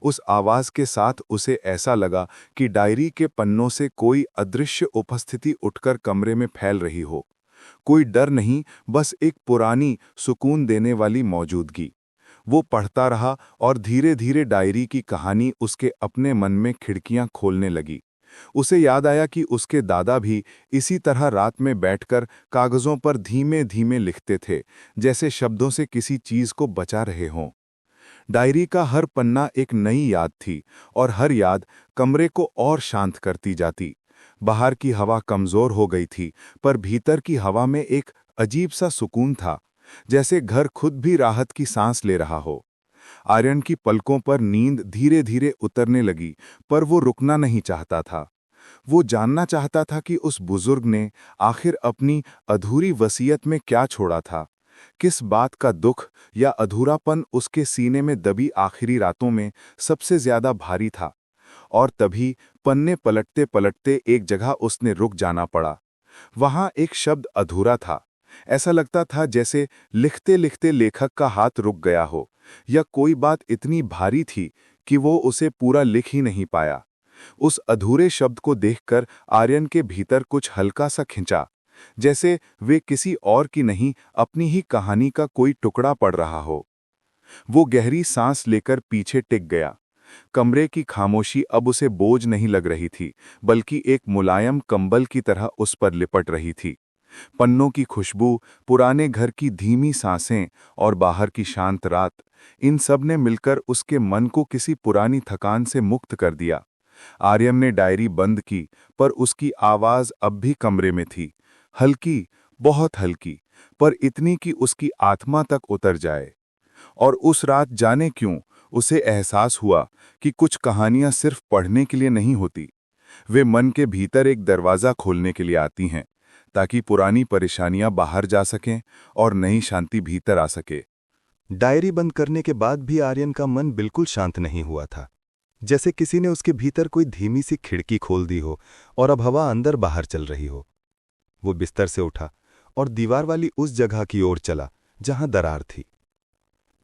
उस आवाज के साथ उसे ऐसा लगा कि डायरी के पन्नों से कोई अदृश्य उपस्थिति उठकर कमरे में फैल रही हो। कोई डर नहीं, बस एक पुरानी, सुकून देने वाली मौजूदगी। वो पढ़ता रहा और धीरे धीरे डायरी की कहानी उसके अपने मन में खिड़कियां खोलने लगी। उसे याद आया कि उसके दादा भी इसी तरह रात में बैठकर कागजों पर धीमे धीमे लिखते थे, जैसे शब्दों से किसी चीज को बचा रहे हों। डायरी का हर पन्ना एक नई याद थी, और हर याद कमरे को और शांत करती जाती। बाहर की हवा कमजोर हो गई थी, पर भीतर की हवा में एक अजीब सा सुकून था, जैसे घर खुद भी राहत की सांस ले रहा हो। आर्यन की पलकों पर नींद धीरे धीरे उतरने लगी, पर वो रुकना नहीं चाहता था। वो जानना चाहता था कि उस बुजुर्ग ने आखिर अपनी अधूरी वसीयत में क्या छोड़ा था। किस बात का दुख या अधूरापन उसके सीने में दबी आखिरी रातों में सबसे ज्यादा भारी था। और तभी पन्ने पलटते पलटते एक जगह उसने रुक जाना पड़ा। वहां एक शब्द अधूरा था। ऐसा लगता था जैसे लिखते लिखते लेखक का हाथ रुक गया हो, या कोई बात इतनी भारी थी कि वो उसे पूरा लिख ही नहीं पाया। उस अधूरे शब्द को देखकर आर्यन के भीतर कुछ हल्का सा खिंचा, जैसे वे किसी और की नहीं, अपनी ही कहानी का कोई टुकड़ा पढ़ रहा हो। वो गहरी सांस लेकर पीछे टिक गया। कमरे की खामोशी अब उसे बोझ नहीं लग रही थी, बल्कि एक मुलायम कंबल की तरह उस पर लिपट रही थी। पन्नों की खुशबू, पुराने घर की धीमी सांसें और बाहर की शांत रात, इन सब ने मिलकर उसके मन को किसी पुरानी थकान से मुक्त कर दिया। आर्यन ने डायरी बंद की, पर उसकी आवाज अब भी कमरे में थी, हल्की, बहुत हल्की, पर इतनी कि उसकी आत्मा तक उतर जाए। और उस रात जाने क्यों उसे एहसास हुआ कि कुछ कहानियां सिर्फ पढ़ने के लिए नहीं होती, वे मन के भीतर एक दरवाज़ा खोलने के लिए आती हैं, ताकि पुरानी परेशानियां बाहर जा सकें और नई शांति भीतर आ सके। डायरी बंद करने के बाद भी आर्यन का मन बिल्कुल शांत नहीं हुआ था, जैसे किसी ने उसके भीतर कोई धीमी सी खिड़की खोल दी हो और अब हवा अंदर बाहर चल रही हो। वो बिस्तर से उठा और दीवार वाली उस जगह की ओर चला जहां दरार थी।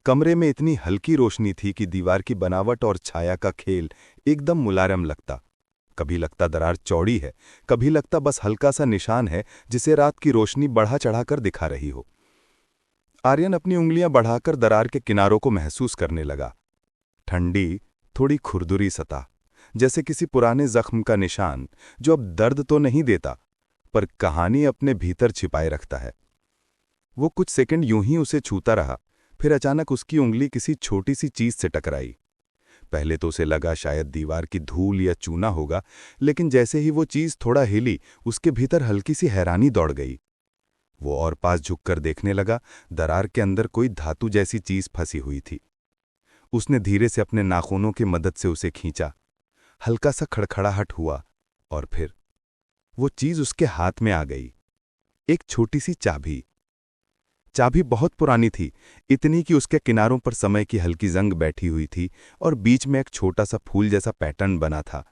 कमरे में इतनी हल्की रोशनी थी कि दीवार की बनावट और छाया का खेल एकदम मुलायम लगता। कभी लगता दरार चौड़ी है, कभी लगता बस हल्का सा निशान है जिसे रात की रोशनी बढ़ा चढ़ाकर दिखा रही हो। आर्यन अपनी उंगलियां बढ़ाकर दरार के किनारों को महसूस करने लगा। ठंडी, थोड़ी खुरदुरी सतह, जैसे किसी पुराने जख्म का निशान जो अब दर्द तो नहीं देता, पर कहानी अपने भीतर छिपाए रखता है। वो कुछ सेकंड यूं ही उसे छूता रहा, फिर अचानक उसकी उंगली किसी छोटी सी चीज से टकराई। पहले तो उसे लगा शायद दीवार की धूल या चूना होगा, लेकिन जैसे ही वो चीज थोड़ा हिली, उसके भीतर हल्की सी हैरानी दौड़ गई। वो और पास झुककर देखने लगा। दरार के अंदर कोई धातु जैसी चीज फंसी हुई थी। उसने धीरे से अपने नाखूनों की मदद से उसे खींचा। हल्का सा खड़खड़ाहट हुआ और फिर वो चीज उसके हाथ में आ गई। एक छोटी सी चाबी। चाबी बहुत पुरानी थी, इतनी कि उसके किनारों पर समय की हल्की जंग बैठी हुई थी और बीच में एक छोटा सा फूल जैसा पैटर्न बना था,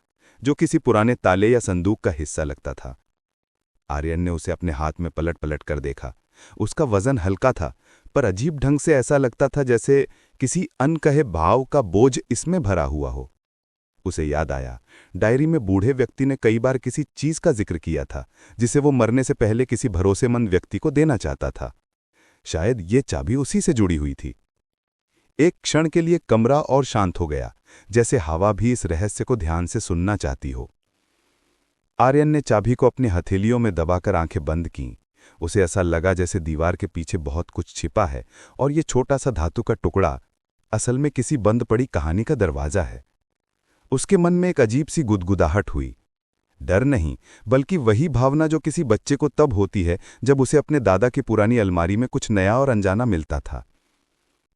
जो किसी पुराने ताले या संदूक का हिस्सा लगता था। आर्यन ने उसे अपने हाथ में पलट पलट कर देखा। उसका वजन हल्का था, पर अजीब ढंग से ऐसा लगता था जैसे किसी अनकहे भाव का बोझ इसमें भरा हुआ हो। उसे याद आया, डायरी में बूढ़े व्यक्ति ने कई बार किसी चीज का जिक्र किया था, जिसे वो मरने से पहले किसी भरोसेमंद व्यक्ति को देना चाहता था। शायद ये चाबी उसी से जुड़ी हुई थी। एक क्षण के लिए कमरा और शांत हो गया, जैसे हवा भी इस रहस्य को ध्यान से सुनना चाहती हो। आर्यन ने चाबी को अपनी हथेलियों में दबाकर आंखें बंद कीं। उसे ऐसा लगा जैसे दीवार के पीछे बहुत कुछ छिपा है और ये छोटा सा धातु का टुकड़ा असल में किसी बंद पड़ी कहानी का दरवाजा है। उसके मन में एक अजीब सी गुदगुदाहट हुई। डर नहीं, बल्कि वही भावना जो किसी बच्चे को तब होती है जब उसे अपने दादा की पुरानी अलमारी में कुछ नया और अनजाना मिलता था।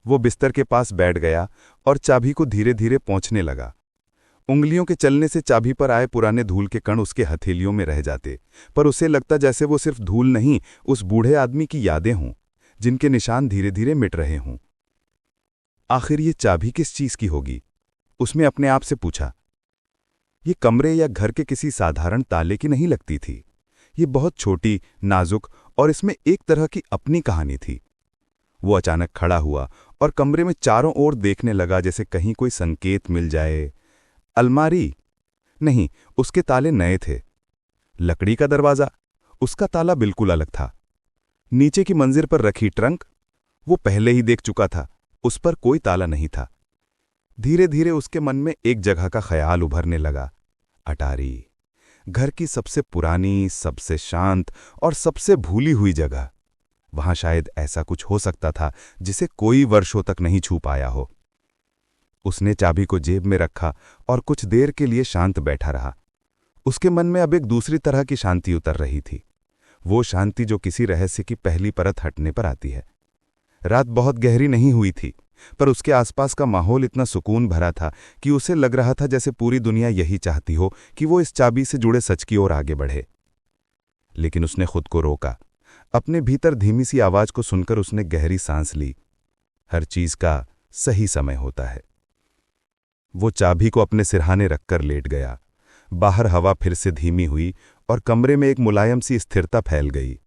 वो बिस्तर के पास बैठ गया और चाबी को धीरे धीरे पोंछने लगा। उंगलियों के चलने से चाबी पर आए पुराने धूल के कण उसके हथेलियों में रह जाते, पर उसे लगता जैसे वो सिर्फ धूल नहीं, उस बूढ़े आदमी की यादें हों, जिनके निशान धीरे धीरे मिट रहे हों। आखिर ये चाबी किस चीज की होगी? उसने अपने आप से पूछा। ये कमरे या घर के किसी साधारण ताले की नहीं लगती थी। ये बहुत छोटी, नाजुक और इसमें एक तरह की अपनी कहानी थी। वो अचानक खड़ा हुआ और कमरे में चारों ओर देखने लगा, जैसे कहीं कोई संकेत मिल जाए। अलमारी नहीं, उसके ताले नए थे। लकड़ी का दरवाजा, उसका ताला बिल्कुल अलग था। नीचे की मंजिल पर रखी ट्रंक, वो पहले ही देख चुका था, उस पर कोई ताला नहीं था। धीरे धीरे उसके मन में एक जगह का ख्याल उभरने लगा। अटारी, घर की सबसे पुरानी, सबसे शांत और सबसे भूली हुई जगह। वहां शायद ऐसा कुछ हो सकता था जिसे कोई वर्षों तक नहीं छू पाया हो। उसने चाबी को जेब में रखा और कुछ देर के लिए शांत बैठा रहा। उसके मन में अब एक दूसरी तरह की शांति उतर रही थी, वो शांति जो किसी रहस्य की पहली परत हटने पर आती है। रात बहुत गहरी नहीं हुई थी, पर उसके आसपास का माहौल इतना सुकून भरा था कि उसे लग रहा था जैसे पूरी दुनिया यही चाहती हो कि वो इस चाबी से जुड़े सच की ओर आगे बढ़े। लेकिन उसने खुद को रोका। अपने भीतर धीमी सी आवाज को सुनकर उसने गहरी सांस ली। हर चीज का सही समय होता है। वो चाबी को अपने सिरहाने रखकर लेट गया। बाहर हवा फिर से धीमी हुई और कमरे में एक मुलायम सी स्थिरता फैल गई।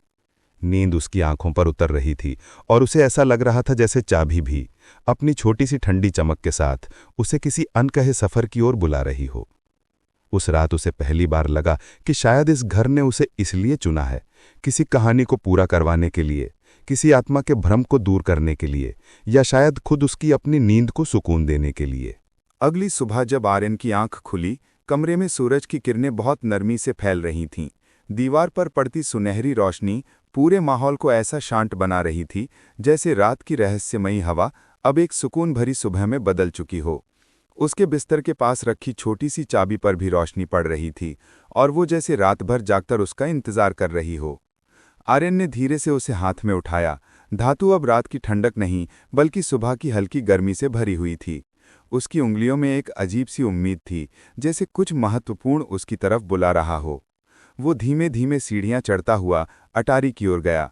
नींद उसकी आंखों पर उतर रही थी और उसे ऐसा लग रहा था जैसे चाबी भी अपनी छोटी सी ठंडी चमक के साथ उसे किसी अनकहे सफर की ओर बुला रही हो। उस रात उसे पहली बार लगा कि शायद इस घर ने उसे इसलिए चुना है, किसी कहानी को पूरा करवाने के लिए, किसी आत्मा के भ्रम को दूर करने के लिए, या शायद खुद उसकी अपनी नींद को सुकून देने के लिए। अगली सुबह जब आर्यन की आंख खुली, कमरे में सूरज की किरणें बहुत नरमी से फैल रही थीं। दीवार पर पड़ती सुनहरी रोशनी पूरे माहौल को ऐसा शांत बना रही थी जैसे रात की रहस्यमयी हवा अब एक सुकून भरी सुबह में बदल चुकी हो। उसके बिस्तर के पास रखी छोटी सी चाबी पर भी रोशनी पड़ रही थी और वो जैसे रात भर जागकर उसका इंतजार कर रही हो। आर्यन ने धीरे से उसे हाथ में उठाया। धातु अब रात की ठंडक नहीं बल्कि सुबह की हल्की गर्मी से भरी हुई थी। उसकी उंगलियों में एक अजीब सी उम्मीद थी, जैसे कुछ महत्वपूर्ण उसकी तरफ बुला रहा हो। वो धीमे धीमे सीढ़ियां चढ़ता हुआ अटारी की ओर गया।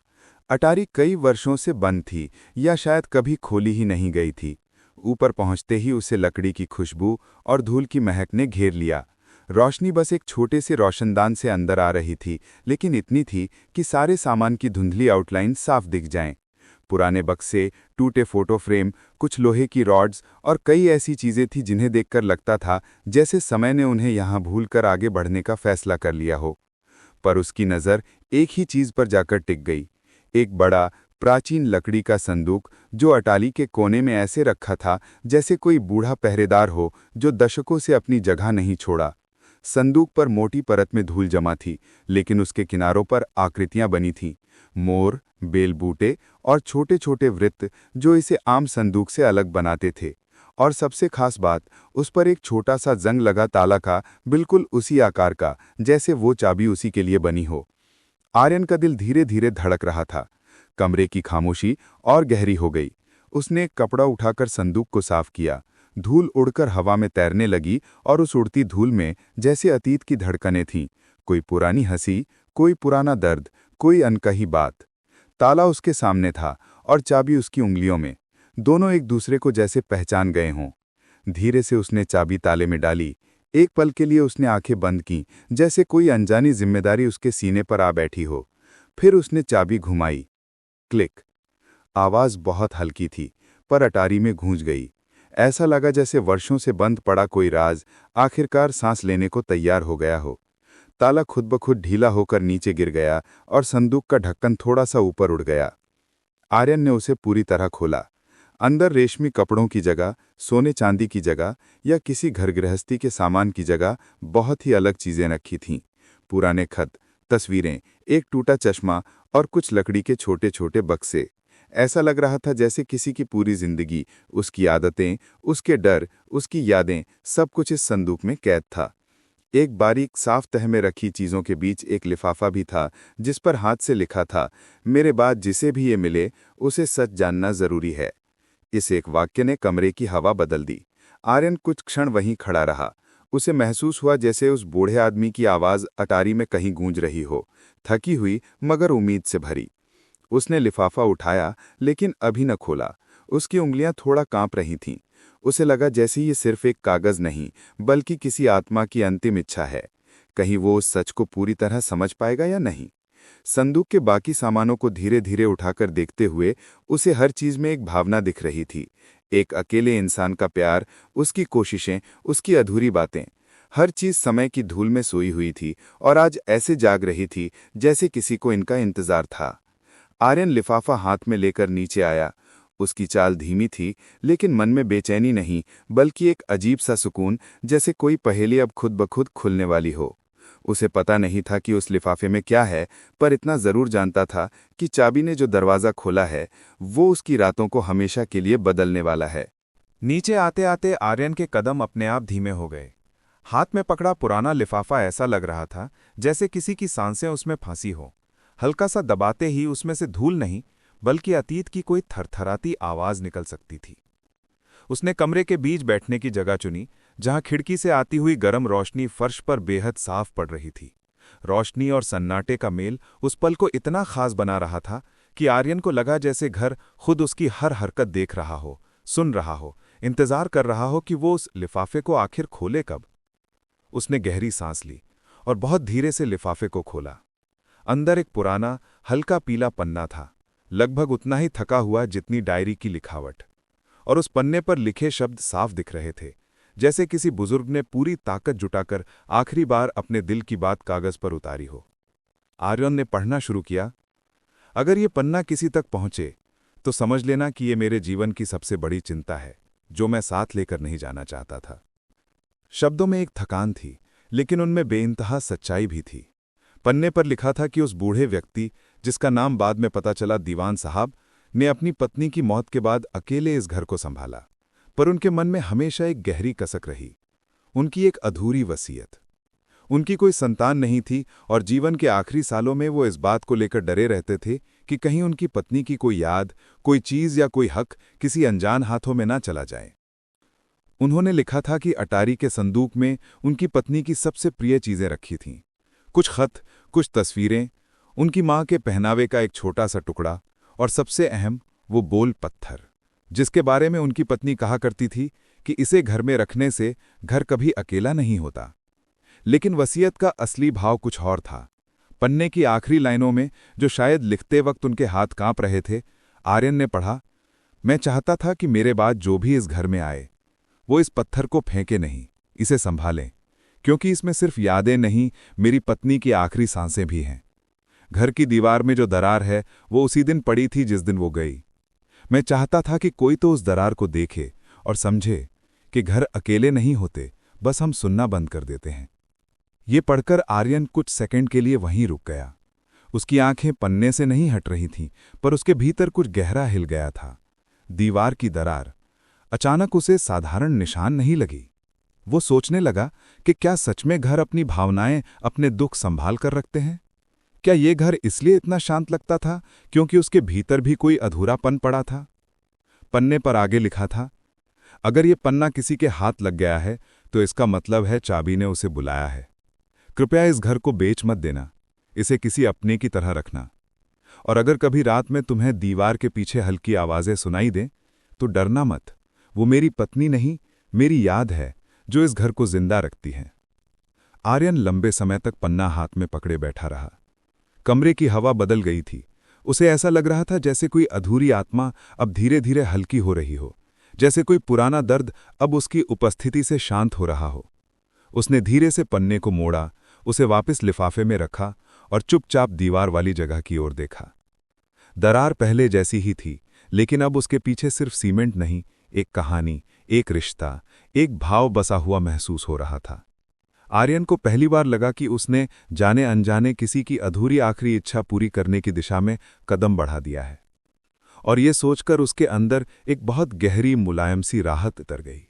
अटारी कई वर्षों से बंद थी या शायद कभी खोली ही नहीं गई थी। ऊपर पहुंचते ही उसे लकड़ी की खुशबू और धूल की महक ने घेर लिया। रोशनी बस एक छोटे से रोशनदान से अंदर आ रही थी, लेकिन इतनी थी कि सारे सामान की धुंधली आउटलाइन साफ दिख जाएं। पुराने बक्से, टूटे फोटो फ्रेम, कुछ लोहे की रॉड्स और कई ऐसी चीजें थीं जिन्हें देखकर लगता था जैसे समय ने उन्हें यहां भूलकर आगे बढ़ने का फैसला कर लिया हो। पर उसकी नज़र एक ही चीज पर जाकर टिक गई, एक बड़ा प्राचीन लकड़ी का संदूक जो अटाली के कोने में ऐसे रखा था जैसे कोई बूढ़ा पहरेदार हो जो दशकों से अपनी जगह नहीं छोड़ा। संदूक पर मोटी परत में धूल जमा थी, लेकिन उसके किनारों पर आकृतियां बनी थीं, मोर, बेल बूटे और छोटे छोटे वृत्त जो इसे आम संदूक से अलग बनाते थे। और सबसे खास बात, उस पर एक छोटा सा जंग लगा ताला का, बिल्कुल उसी आकार का जैसे वो चाबी उसी के लिए बनी हो। आर्यन का दिल धीरे धीरे धड़क रहा था। कमरे की खामोशी और गहरी हो गई। उसने एक कपड़ा उठाकर संदूक को साफ किया। धूल उड़कर हवा में तैरने लगी और उस उड़ती धूल में जैसे अतीत की धड़कनें थीं, कोई पुरानी हंसी, कोई पुराना दर्द, कोई अनकही बात। ताला उसके सामने था और चाबी उसकी उंगलियों में, दोनों एक दूसरे को जैसे पहचान गए हों। धीरे से उसने चाबी ताले में डाली। एक पल के लिए उसने आंखें बंद की, जैसे कोई अनजानी जिम्मेदारी उसके सीने पर आ बैठी हो। फिर उसने चाबी घुमाई। क्लिक। आवाज बहुत हल्की थी, पर अटारी में गूंज गई। ऐसा लगा जैसे वर्षों से बंद पड़ा कोई राज आखिरकार सांस लेने को तैयार हो गया हो। ताला खुद ब खुद ढीला होकर नीचे गिर गया और संदूक का ढक्कन थोड़ा सा ऊपर उड़ गया। आर्यन ने उसे पूरी तरह खोला। अंदर रेशमी कपड़ों की जगह, सोने चांदी की जगह या किसी घर गृहस्थी के सामान की जगह बहुत ही अलग चीजें रखी थीं। पुराने खत, तस्वीरें, एक टूटा चश्मा और कुछ लकड़ी के छोटे छोटे बक्से। ऐसा लग रहा था जैसे किसी की पूरी जिंदगी, उसकी आदतें, उसके डर, उसकी यादें, सब कुछ इस संदूक में कैद था। एक बारीक साफ तह में रखी चीजों के बीच एक लिफाफा भी था जिस पर हाथ से लिखा था, मेरे बाद जिसे भी ये मिले उसे सच जानना जरूरी है। इस एक वाक्य ने कमरे की हवा बदल दी। आर्यन कुछ क्षण वहीं खड़ा रहा। उसे महसूस हुआ जैसे उस बूढ़े आदमी की आवाज अटारी में कहीं गूंज रही हो, थकी हुई मगर उम्मीद से भरी। उसने लिफाफा उठाया, लेकिन अभी न खोला। उसकी उंगलियां थोड़ा कांप रही थीं। उसे लगा जैसे ये सिर्फ एक कागज नहीं, बल्कि किसी आत्मा की अंतिम इच्छा है। कहीं वो उस सच को पूरी तरह समझ पाएगा या नहीं। संदूक के बाकी सामानों को धीरे धीरे उठाकर देखते हुए उसे हर चीज में एक भावना दिख रही थी, एक अकेले इंसान का प्यार, उसकी कोशिशें, उसकी अधूरी बातें। हर चीज समय की धूल में सोई हुई थी और आज ऐसे जाग रही थी जैसे किसी को इनका इंतजार था। आर्यन लिफाफा हाथ में लेकर नीचे आया। उसकी चाल धीमी थी, लेकिन मन में बेचैनी नहीं, बल्कि एक अजीब सा सुकून, जैसे कोई पहेली अब खुद ब खुद खुलने वाली हो। उसे पता नहीं था कि उस लिफाफे में क्या है, पर इतना जरूर जानता था कि चाबी ने जो दरवाज़ा खोला है वो उसकी रातों को हमेशा के लिए बदलने वाला है। नीचे आते आते आर्यन के कदम अपने आप धीमे हो गए। हाथ में पकड़ा पुराना लिफाफा ऐसा लग रहा था जैसे किसी की सांसें उसमें फांसी हो। हल्का सा दबाते ही उसमें से धूल नहीं, बल्कि अतीत की कोई थरथराती आवाज निकल सकती थी। उसने कमरे के बीच बैठने की जगह चुनी, जहां खिड़की से आती हुई गर्म रोशनी फर्श पर बेहद साफ पड़ रही थी। रोशनी और सन्नाटे का मेल उस पल को इतना खास बना रहा था कि आर्यन को लगा जैसे घर खुद उसकी हर हरकत देख रहा हो, सुन रहा हो, इंतजार कर रहा हो कि वो उस लिफाफे को आखिर खोले कब। उसने गहरी सांस ली और बहुत धीरे से लिफाफे को खोला। अंदर एक पुराना, हल्का पीला पन्ना था, लगभग उतना ही थका हुआ जितनी डायरी की लिखावट। और उस पन्ने पर लिखे शब्द साफ दिख रहे थे, जैसे किसी बुजुर्ग ने पूरी ताकत जुटाकर आखिरी बार अपने दिल की बात कागज पर उतारी हो। आर्यन ने पढ़ना शुरू किया। अगर ये पन्ना किसी तक पहुंचे तो समझ लेना कि ये मेरे जीवन की सबसे बड़ी चिंता है, जो मैं साथ लेकर नहीं जाना चाहता था। शब्दों में एक थकान थी, लेकिन उनमें बेइंतहा सच्चाई भी थी। पन्ने पर लिखा था कि उस बूढ़े व्यक्ति, जिसका नाम बाद में पता चला दीवान साहब, ने अपनी पत्नी की मौत के बाद अकेले इस घर को संभाला, पर उनके मन में हमेशा एक गहरी कसक रही, उनकी एक अधूरी वसीयत। उनकी कोई संतान नहीं थी और जीवन के आखिरी सालों में वो इस बात को लेकर डरे रहते थे कि कहीं उनकी पत्नी की कोई याद, कोई चीज या कोई हक किसी अनजान हाथों में ना चला जाए। उन्होंने लिखा था कि अटारी के संदूक में उनकी पत्नी की सबसे प्रिय चीजें रखी थीं, कुछ खत, कुछ तस्वीरें, उनकी मां के पहनावे का एक छोटा सा टुकड़ा और सबसे अहम वो बोल पत्थर, जिसके बारे में उनकी पत्नी कहा करती थी कि इसे घर में रखने से घर कभी अकेला नहीं होता। लेकिन वसीयत का असली भाव कुछ और था। पन्ने की आखिरी लाइनों में, जो शायद लिखते वक्त उनके हाथ कांप रहे थे, आर्यन ने पढ़ा, मैं चाहता था कि मेरे बाद जो भी इस घर में आए वो इस पत्थर को फेंके नहीं, इसे संभालें, क्योंकि इसमें सिर्फ यादें नहीं, मेरी पत्नी की आखिरी सांसें भी हैं। घर की दीवार में जो दरार है वो उसी दिन पड़ी थी जिस दिन वो गई। मैं चाहता था कि कोई तो उस दरार को देखे और समझे कि घर अकेले नहीं होते, बस हम सुनना बंद कर देते हैं। ये पढ़कर आर्यन कुछ सेकंड के लिए वहीं रुक गया। उसकी आंखें पन्ने से नहीं हट रही थीं, पर उसके भीतर कुछ गहरा हिल गया था। दीवार की दरार अचानक उसे साधारण निशान नहीं लगी। वो सोचने लगा कि क्या सच में घर अपनी भावनाएं, अपने दुख संभाल कर रखते हैं? क्या ये घर इसलिए इतना शांत लगता था क्योंकि उसके भीतर भी कोई अधूरापन पड़ा था? पन्ने पर आगे लिखा था, अगर ये पन्ना किसी के हाथ लग गया है तो इसका मतलब है चाबी ने उसे बुलाया है। कृपया इस घर को बेच मत देना, इसे किसी अपने की तरह रखना। और अगर कभी रात में तुम्हें दीवार के पीछे हल्की आवाजें सुनाई दें तो डरना मत, वो मेरी पत्नी नहीं, मेरी याद है जो इस घर को जिंदा रखती है। आर्यन लंबे समय तक पन्ना हाथ में पकड़े बैठा रहा। कमरे की हवा बदल गई थी। उसे ऐसा लग रहा था जैसे कोई अधूरी आत्मा अब धीरे धीरे हल्की हो रही हो, जैसे कोई पुराना दर्द अब उसकी उपस्थिति से शांत हो रहा हो। उसने धीरे से पन्ने को मोड़ा, उसे वापस लिफाफे में रखा और चुपचाप दीवार वाली जगह की ओर देखा। दरार पहले जैसी ही थी, लेकिन अब उसके पीछे सिर्फ सीमेंट नहीं, एक कहानी, एक रिश्ता, एक भाव बसा हुआ महसूस हो रहा था। आर्यन को पहली बार लगा कि उसने जाने अनजाने किसी की अधूरी आखिरी इच्छा पूरी करने की दिशा में कदम बढ़ा दिया है। और ये सोचकर उसके अंदर एक बहुत गहरी मुलायम सी राहत उतर गई।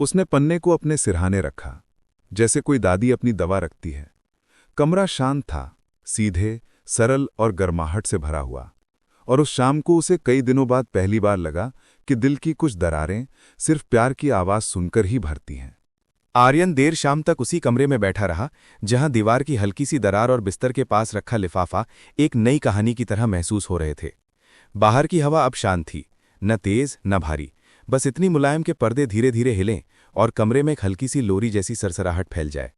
उसने पन्ने को अपने सिरहाने रखा, जैसे कोई दादी अपनी दवा रखती है। कमरा शांत था, सीधे, सरल और गर्माहट से भरा हुआ। और उस शाम को उसे कई दिनों बाद पहली बार लगा कि दिल की कुछ दरारें सिर्फ प्यार की आवाज सुनकर ही भरती हैं। आर्यन देर शाम तक उसी कमरे में बैठा रहा, जहां दीवार की हल्की सी दरार और बिस्तर के पास रखा लिफाफा एक नई कहानी की तरह महसूस हो रहे थे। बाहर की हवा अब शांत थी, न तेज न भारी, बस इतनी मुलायम के पर्दे धीरे धीरे हिलें और कमरे में एक हल्की सी लोरी जैसी सरसराहट फैल जाए।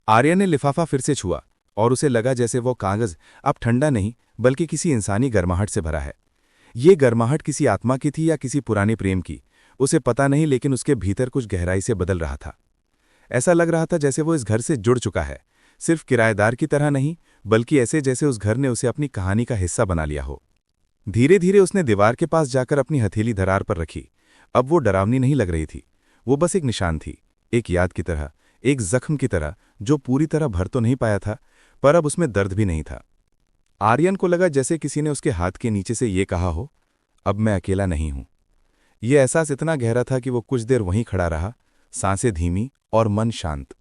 आर्यन ने लिफाफा फिर से छुआ और उसे लगा जैसे वो कागज अब ठंडा नहीं बल्कि किसी इंसानी गर्माहट से भरा है। ये गर्माहट किसी आत्मा की थी या किसी पुराने प्रेम की, उसे पता नहीं, लेकिन उसके भीतर कुछ गहराई से बदल रहा था। ऐसा लग रहा था जैसे वो इस घर से जुड़ चुका है, सिर्फ किराएदार की तरह नहीं, बल्कि ऐसे जैसे उस घर ने उसे अपनी कहानी का हिस्सा बना लिया हो। धीरे धीरे उसने दीवार के पास जाकर अपनी हथेली दरार पर रखी। अब वो डरावनी नहीं लग रही थी, वो बस एक निशान थी, एक याद की तरह, एक जख्म की तरह, जो पूरी तरह भर तो नहीं पाया था, पर अब उसमें दर्द भी नहीं था। आर्यन को लगा जैसे किसी ने उसके हाथ के नीचे से ये कहा हो, अब मैं अकेला नहीं हूं। यह एहसास इतना गहरा था कि वो कुछ देर वहीं खड़ा रहा, सांसें धीमी और मन शांत।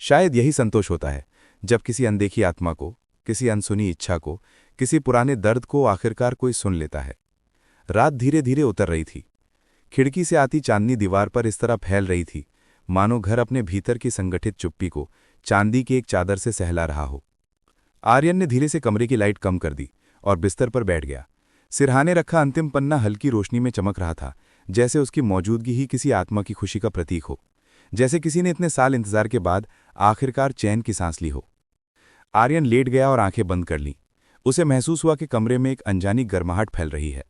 शायद यही संतोष होता है, जब किसी अनदेखी आत्मा को, किसी अनसुनी इच्छा को, किसी पुराने दर्द को आखिरकार कोई सुन लेता है। रात धीरे धीरे उतर रही थी। खिड़की से आती चांदनी दीवार पर इस तरह फैल रही थी मानो घर अपने भीतर की संगठित चुप्पी को चांदी की एक चादर से सहला रहा हो। आर्यन ने धीरे से कमरे की लाइट कम कर दी और बिस्तर पर बैठ गया। सिरहाने रखा अंतिम पन्ना हल्की रोशनी में चमक रहा था, जैसे उसकी मौजूदगी ही किसी आत्मा की खुशी का प्रतीक हो, जैसे किसी ने इतने साल इंतजार के बाद आखिरकार चैन की सांस ली हो। आर्यन लेट गया और आंखें बंद कर लीं। उसे महसूस हुआ कि कमरे में एक अनजानी गर्माहट फैल रही है,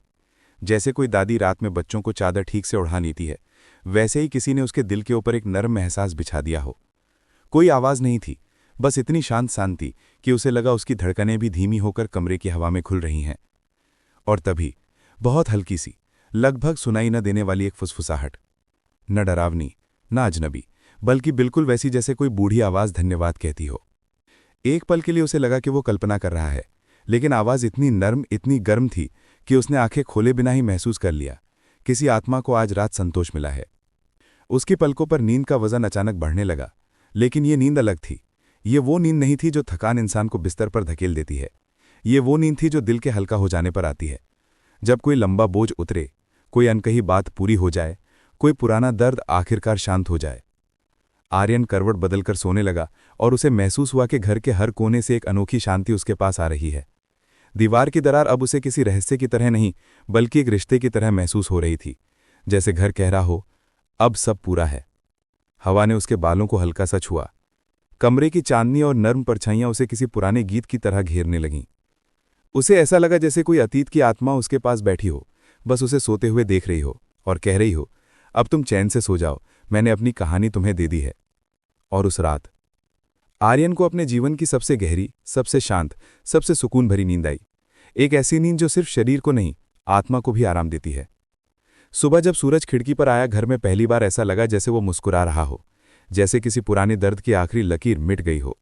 जैसे कोई दादी रात में बच्चों को चादर ठीक से उड़ा देती है, वैसे ही किसी ने उसके दिल के ऊपर एक नरम एहसास बिछा दिया हो। कोई आवाज नहीं थी, बस इतनी शांत शांति कि उसे लगा उसकी धड़कनें भी धीमी होकर कमरे की हवा में खुल रही हैं। और तभी बहुत हल्की सी, लगभग सुनाई न देने वाली एक फुसफुसाहट, न डरावनी न अजनबी, बल्कि बिल्कुल वैसी जैसे कोई बूढ़ी आवाज धन्यवाद कहती हो। एक पल के लिए उसे लगा कि वो कल्पना कर रहा है, लेकिन आवाज इतनी नर्म, इतनी गर्म थी कि उसने आंखें खोले बिना ही महसूस कर लिया किसी आत्मा को आज रात संतोष मिला है। उसकी पलकों पर नींद का वजन अचानक बढ़ने लगा, लेकिन ये नींद अलग थी। ये वो नींद नहीं थी जो थकान इंसान को बिस्तर पर धकेल देती है। ये वो नींद थी जो दिल के हल्का हो जाने पर आती है, जब कोई लंबा बोझ उतरे, कोई अनकही बात पूरी हो जाए, कोई पुराना दर्द आखिरकार शांत हो जाए। आर्यन करवट बदलकर सोने लगा और उसे महसूस हुआ कि घर के हर कोने से एक अनोखी शांति उसके पास आ रही है। दीवार की दरार अब उसे किसी रहस्य की तरह नहीं, बल्कि एक रिश्ते की तरह महसूस हो रही थी, जैसे घर कह रहा हो, अब सब पूरा है। हवा ने उसके बालों को हल्का सा छुआ। कमरे की चांदनी और नर्म परछाइयां उसे किसी पुराने गीत की तरह घेरने लगीं। उसे ऐसा लगा जैसे कोई अतीत की आत्मा उसके पास बैठी हो, बस उसे सोते हुए देख रही हो और कह रही हो, अब तुम चैन से सो जाओ, मैंने अपनी कहानी तुम्हें दे दी है। और उस रात आर्यन को अपने जीवन की सबसे गहरी, सबसे शांत, सबसे सुकून भरी नींद आई। एक ऐसी नींद जो सिर्फ शरीर को नहीं, आत्मा को भी आराम देती है। सुबह जब सूरज खिड़की पर आया, घर में पहली बार ऐसा लगा जैसे वो मुस्कुरा रहा हो, जैसे किसी पुराने दर्द की आखिरी लकीर मिट गई हो।